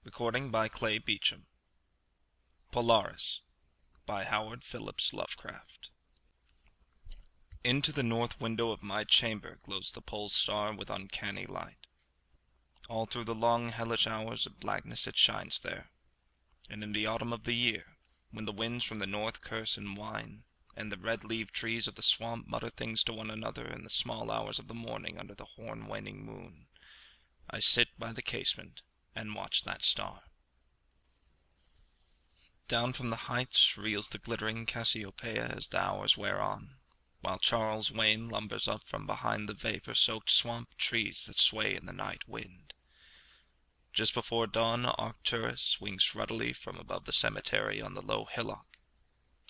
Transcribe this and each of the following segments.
Recording by Clay Beecham. Polaris by Howard Phillips Lovecraft. Into the north window of my chamber glows the pole star with uncanny light. All through the long hellish hours of blackness it shines there, and in the autumn of the year, when the winds from the north curse and whine, and the red-leaved trees of the swamp mutter things to one another in the small hours of the morning under the horn-waning moon, I sit by the casement and watch that star. Down from the heights reels the glittering Cassiopeia as the hours wear on, while Charles Wayne lumbers up from behind the vapor-soaked swamp trees that sway in the night wind. Just before dawn Arcturus winks ruddily from above the cemetery on the low hillock,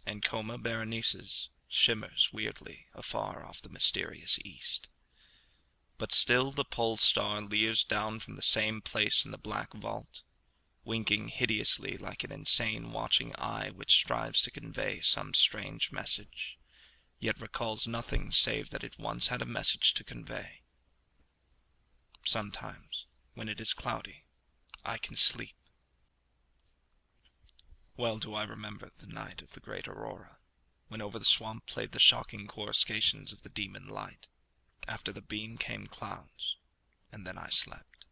and Coma Berenices shimmers weirdly afar off the mysterious east. But still the pole star leers down from the same place in the black vault, winking hideously like an insane watching eye which strives to convey some strange message, yet recalls nothing save that it once had a message to convey. Sometimes, when it is cloudy, I can sleep. Well do I remember the night of the great aurora, when over the swamp played the shocking coruscations of the demon light. After the beam came clouds, and then I slept.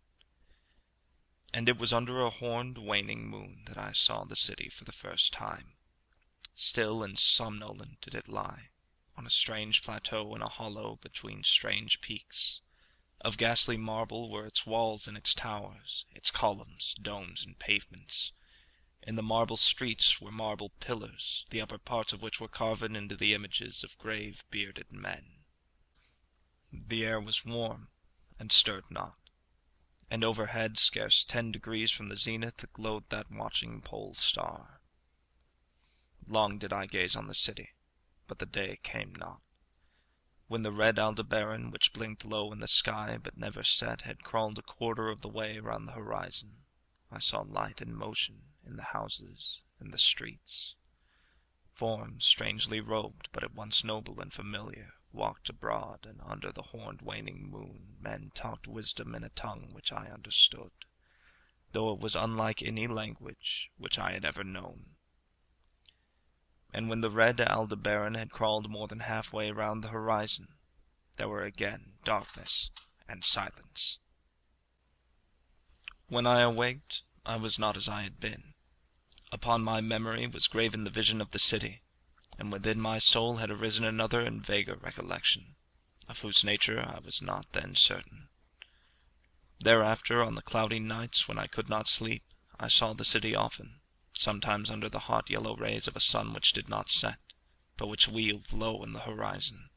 And it was under a horned, waning moon that I saw the city for the first time. Still and somnolent did it lie, on a strange plateau in a hollow between strange peaks. Of ghastly marble were its walls and its towers, its columns, domes, and pavements. In the marble streets were marble pillars, the upper parts of which were carven into the images of grave, bearded men. The air was warm, and stirred not, and overhead, scarce 10 degrees from the zenith, glowed that watching pole star. Long did I gaze on the city, but the day came not. When the red Aldebaran, which blinked low in the sky but never set, had crawled a quarter of the way round the horizon, I saw light and motion in the houses and the streets. Forms strangely robed, but at once noble and familiar, walked abroad, and under the horned waning moon men talked wisdom in a tongue which I understood, though it was unlike any language which I had ever known. And when the red Aldebaran had crawled more than halfway round the horizon, there were again darkness and silence. When I awaked, I was not as I had been. Upon my memory was graven the vision of the city, and within my soul had arisen another and vaguer recollection, of whose nature I was not then certain. Thereafter, on the cloudy nights when I could not sleep, I saw the city often, sometimes under the hot yellow rays of a sun which did not set, but which wheeled low in the horizon,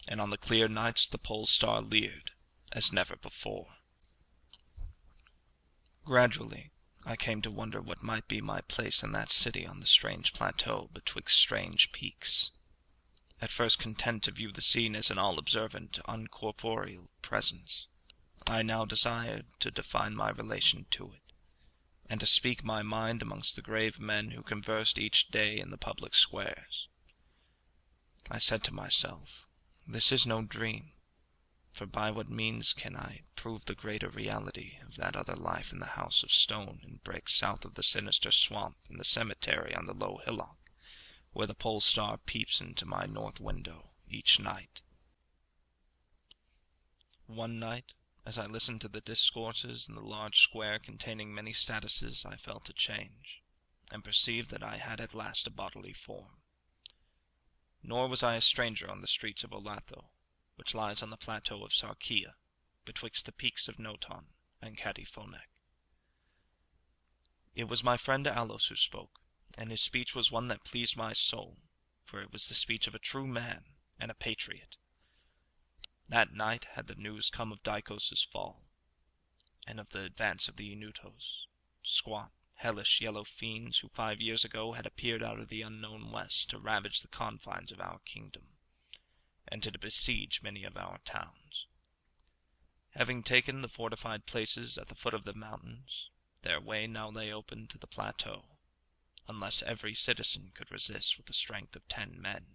and on the clear nights the pole star leered as never before. Gradually I came to wonder what might be my place in that city on the strange plateau betwixt strange peaks. At first content to view the scene as an all-observant, uncorporeal presence, I now desired to define my relation to it, and to speak my mind amongst the grave men who conversed each day in the public squares. I said to myself, this is no dream, for by what means can I prove the greater reality of that other life in the house of stone and brick south of the sinister swamp and the cemetery on the low hillock, where the pole star peeps into my north window each night? One night, as I listened to the discourses in the large square containing many statuses, I felt a change, and perceived that I had at last a bodily form. Nor was I a stranger on the streets of Olatho, which lies on the plateau of Sarkia, betwixt the peaks of Noton and Katifonek. It was my friend Alos who spoke, and his speech was one that pleased my soul, for it was the speech of a true man and a patriot. That night had the news come of Dicos' fall, and of the advance of the Eunutos, squat, hellish yellow fiends who 5 years ago had appeared out of the unknown west to ravage the confines of our kingdom, and to besiege many of our towns. Having taken the fortified places at the foot of the mountains, their way now lay open to the plateau, unless every citizen could resist with the strength of 10 men.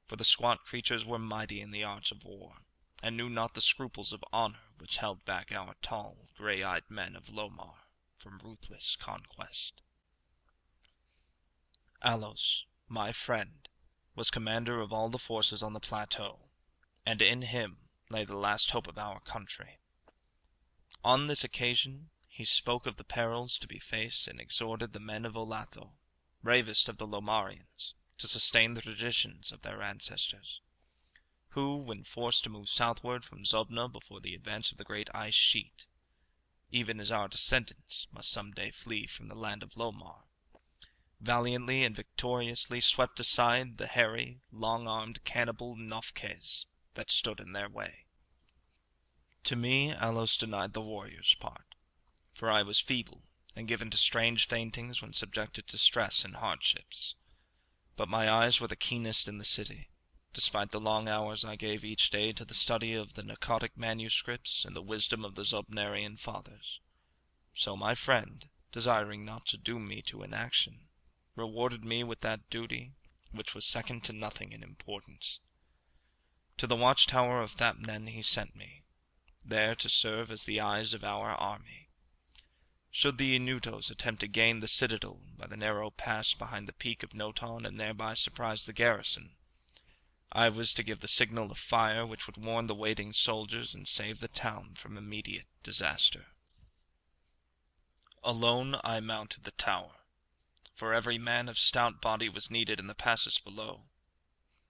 For the squat creatures were mighty in the arts of war, and knew not the scruples of honor which held back our tall, gray-eyed men of Lomar. from ruthless conquest. Alos, my friend, was commander of all the forces on the plateau, and in him lay the last hope of our country. On this occasion he spoke of the perils to be faced and exhorted the men of Olatho, bravest of the Lomarians, to sustain the traditions of their ancestors, who, when forced to move southward from Zobna before the advance of the great ice sheet, even as our descendants must some day flee from the land of Lomar, valiantly and victoriously swept aside the hairy, long-armed cannibal Nofkes that stood in their way. To me Alos denied the warrior's part, for I was feeble and given to strange faintings when subjected to stress and hardships. But my eyes were the keenest in the city, despite the long hours I gave each day to the study of the narcotic manuscripts and the wisdom of the Zobnarian fathers. So my friend, desiring not to doom me to inaction, rewarded me with that duty which was second to nothing in importance. To the watchtower of Thapnen he sent me, there to serve as the eyes of our army. Should the Inutos attempt to gain the citadel by the narrow pass behind the peak of Noton and thereby surprise the garrison, I was to give the signal of fire which would warn the waiting soldiers and save the town from immediate disaster. Alone I mounted the tower, for every man of stout body was needed in the passes below.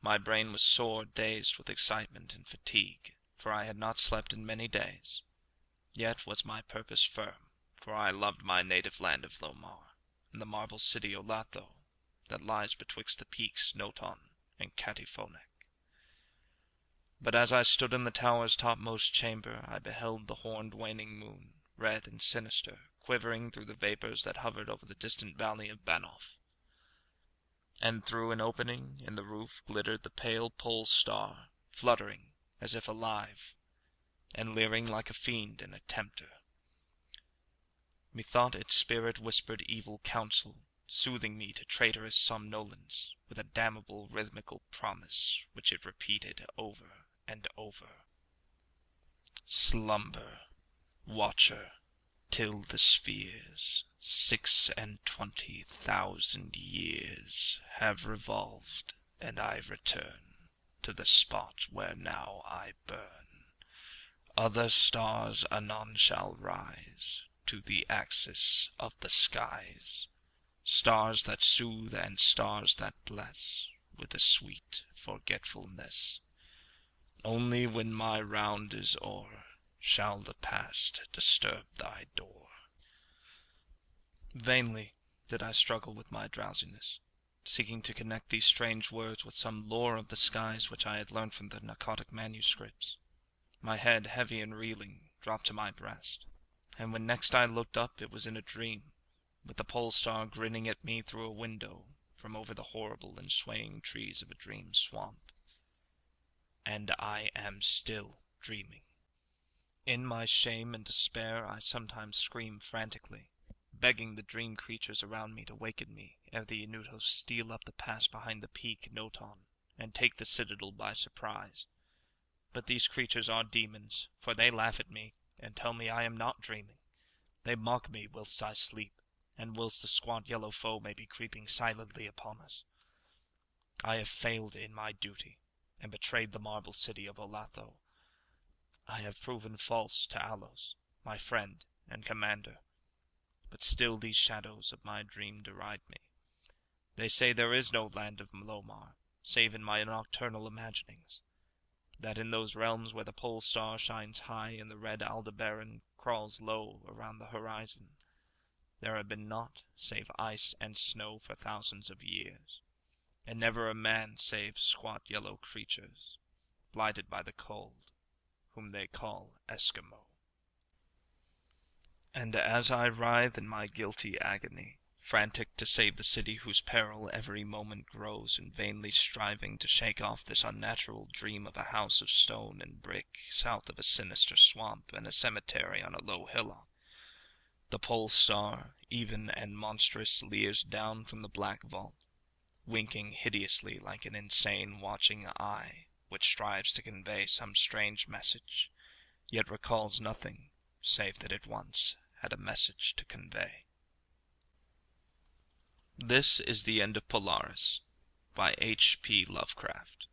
My brain was sore dazed with excitement and fatigue, for I had not slept in many days. Yet was my purpose firm, for I loved my native land of Lomar, and the marble city Olatho, that lies betwixt the peaks Noton and Catifonek. But as I stood in the tower's topmost chamber, I beheld the horned waning moon, red and sinister, quivering through the vapors that hovered over the distant valley of Banoff. And through an opening in the roof glittered the pale pole star, fluttering as if alive, and leering like a fiend and a tempter. Methought its spirit whispered evil counsel, soothing me to traitorous somnolence with a damnable rhythmical promise which it repeated over and over. Slumber, watcher, till the spheres 26,000 years have revolved, and I return to the spot where now I burn. Other stars anon shall rise to the axis of the skies, stars that soothe and stars that bless with a sweet forgetfulness. Only when my round is o'er shall the past disturb thy door. Vainly did I struggle with my drowsiness, seeking to connect these strange words with some lore of the skies which I had learned from the narcotic manuscripts. My head, heavy and reeling, dropped to my breast, and when next I looked up it was in a dream, with the pole star grinning at me through a window from over the horrible and swaying trees of a dream swamp. And I am still dreaming. In my shame and despair I sometimes scream frantically, begging the dream creatures around me to waken me ere the Inutos steal up the pass behind the peak Noton and take the citadel by surprise. But these creatures are demons, for they laugh at me and tell me I am not dreaming. They mock me whilst I sleep, and whilst the squat yellow foe may be creeping silently upon us. I have failed in my duty, and betrayed the marble city of Olatho. I have proven false to Alos, my friend and commander, but still these shadows of my dream deride me. They say there is no land of Mlomar, save in my nocturnal imaginings, that in those realms where the pole star shines high and the red Aldebaran crawls low around the horizon, there have been naught save ice and snow for thousands of years, and never a man save squat yellow creatures, blighted by the cold, whom they call Eskimo. And as I writhe in my guilty agony, frantic to save the city whose peril every moment grows, and vainly striving to shake off this unnatural dream of a house of stone and brick south of a sinister swamp and a cemetery on a low hillock, the pole star, even and monstrous, leers down from the black vault, winking hideously like an insane watching eye which strives to convey some strange message, yet recalls nothing save that it once had a message to convey. This is the end of Polaris by H. P. Lovecraft.